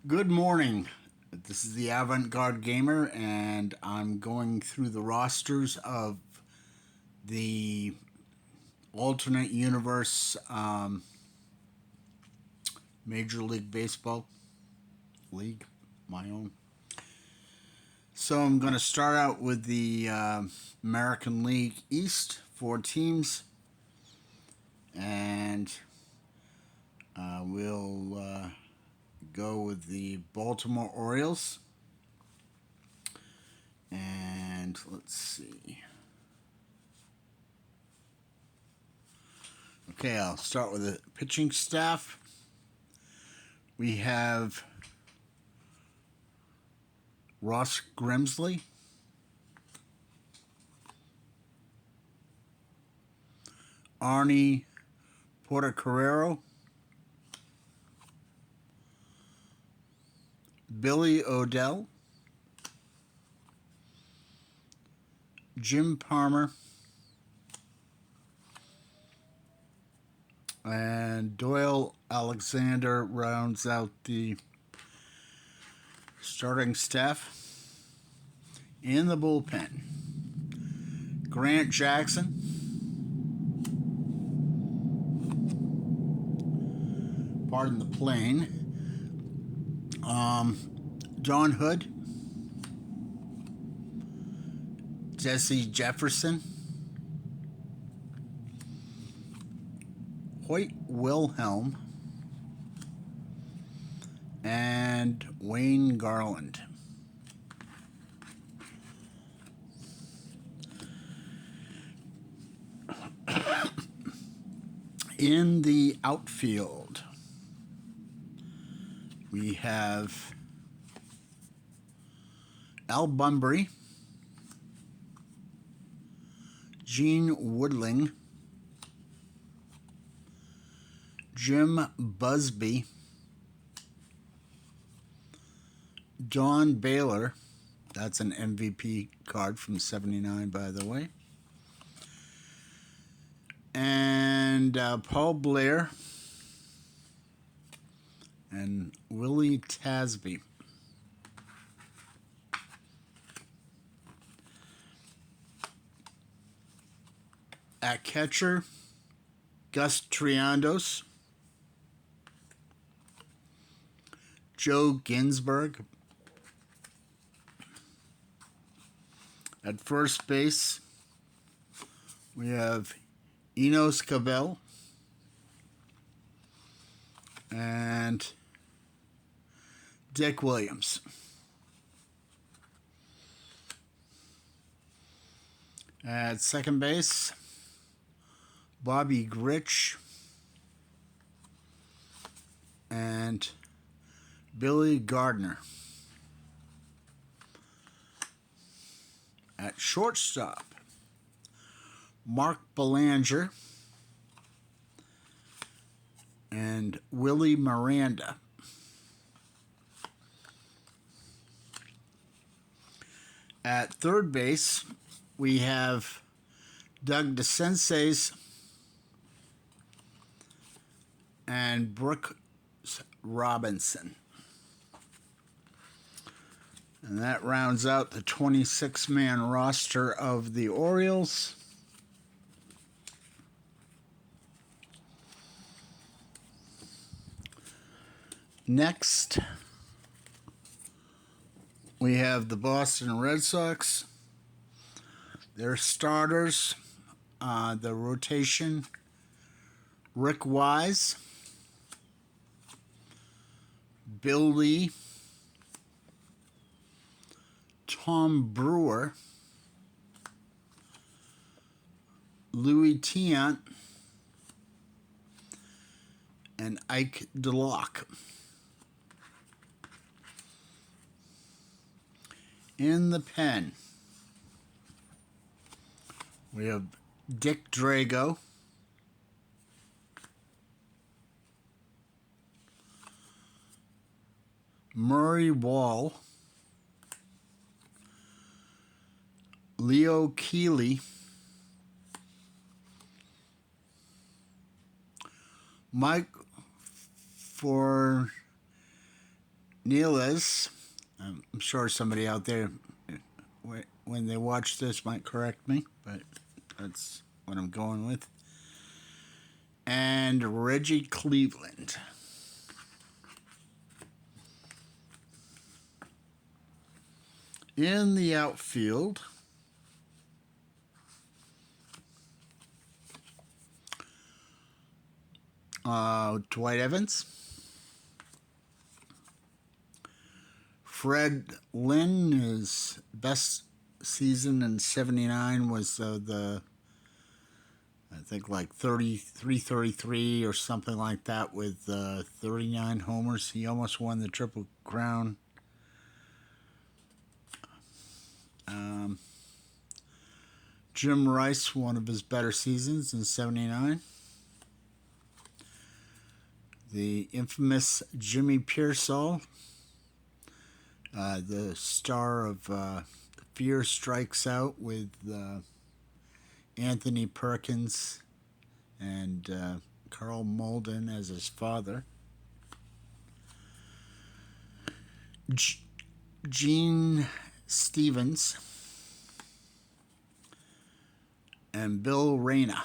Good morning. This is the Avant Garde Gamer, and I'm going through the rosters of the alternate universe Major League Baseball league, my own. So I'm going to start out with the American League East, four teams, and we'll go with the Baltimore Orioles. And let's see. Okay, I'll start with the pitching staff. We have Ross Grimsley, Arnie Portocarrero, Billy Odell, Jim Palmer, and Doyle Alexander rounds out the starting staff. In the bullpen, Grant Jackson, pardon the plane, John Hood, Jesse Jefferson, Hoyt Wilhelm, and Wayne Garland. In the outfield, we have Al Bunbury, Gene Woodling, Jim Busby, Don Baylor. That's an MVP card from '79, by the way. And Paul Blair and Willie Tasby. At catcher, Gus Triandos, Joe Ginsberg. At first base, we have Enos Cabell and Dick Williams. At second base, Bobby Grich and Billy Gardner. At shortstop, Mark Belanger and Willie Miranda. At third base, we have Doug DeSenses and Brooks Robinson. And that rounds out the 26-man roster of the Orioles. Next, we have the Boston Red Sox. Their starters, the rotation, Rick Wise, Bill Lee, Tom Brewer, Louis Tiant, and Ike DeLocke. In the pen, we have Dick Drago, Murray Wall, Leo Keeley, Mike Neelis. I'm sure somebody out there, when they watch this, might correct me, but that's what I'm going with. And Reggie Cleveland. In the outfield, Dwight Evans. Fred Lynn, his best season in '79 was I think like 33 or something like that with 39 homers. He almost won the Triple Crown. Jim Rice, one of his better seasons in '79. The infamous Jimmy Pearsall, the star of Fear Strikes Out with Anthony Perkins and Carl Malden as his father. Gene Stevens and Bill Reyna.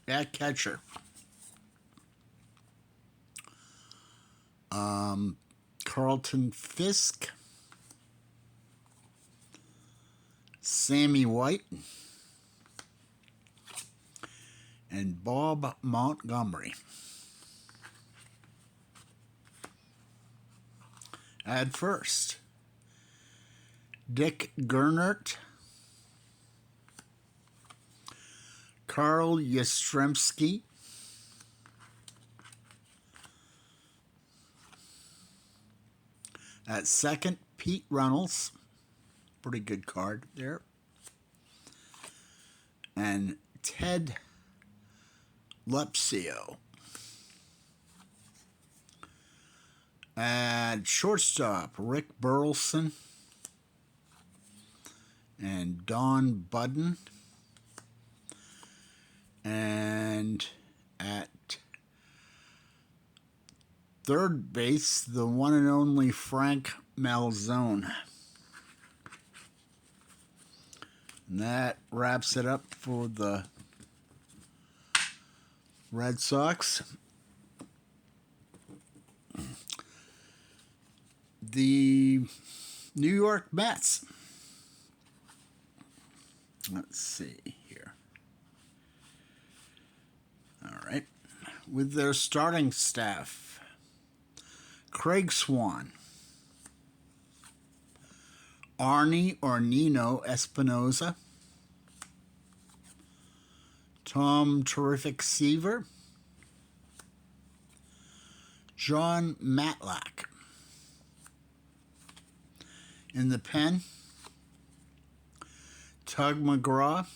At catcher, Carlton Fisk, Sammy White, and Bob Montgomery. At first, Dick Gernert, Carl Yastrzemski, at second, Pete Reynolds, pretty good card there, and Ted Lepsio. At shortstop, Rick Burleson and Don Budden. And at third base, the one and only Frank Malzone. And that wraps it up for the Red Sox. The New York Mets. Let's see here. All right. With their starting staff, Craig Swan, Arnie or Nino Espinosa, Tom Terrific Seaver, John Matlack. In the pen, Tug McGraw,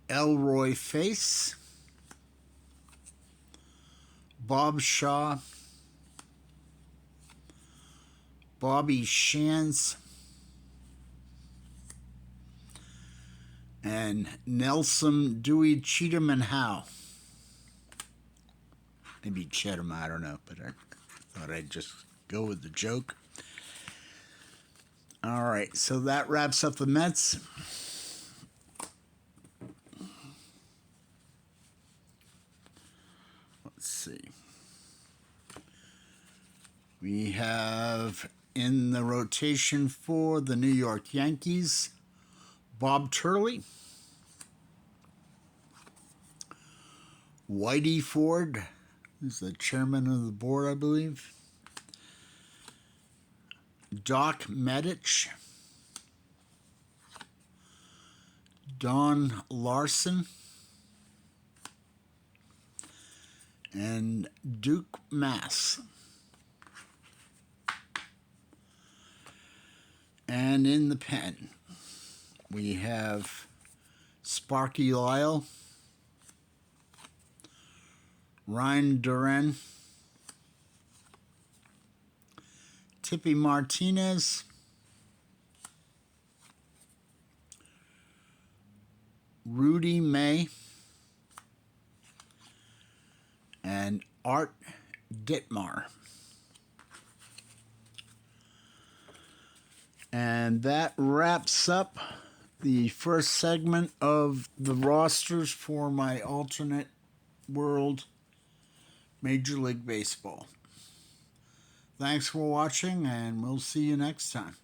Elroy Face, Bob Shaw, Bobby Shantz, and Nelson Dewey Cheatham and Howe. Maybe Cheatham, I don't know, but I thought I'd just go with the joke. All right, so that wraps up the Mets. Let's see. We have in the rotation for the New York Yankees, Bob Turley, Whitey Ford, who's the chairman of the board, I believe, Doc Medich, Don Larson, and Duke Mass. And in the pen, we have Sparky Lyle, Ryan Duran, Tippy Martinez, Rudy May, and Art Ditmar. And that wraps up the first segment of the rosters for my alternate world Major League Baseball. Thanks for watching, and we'll see you next time.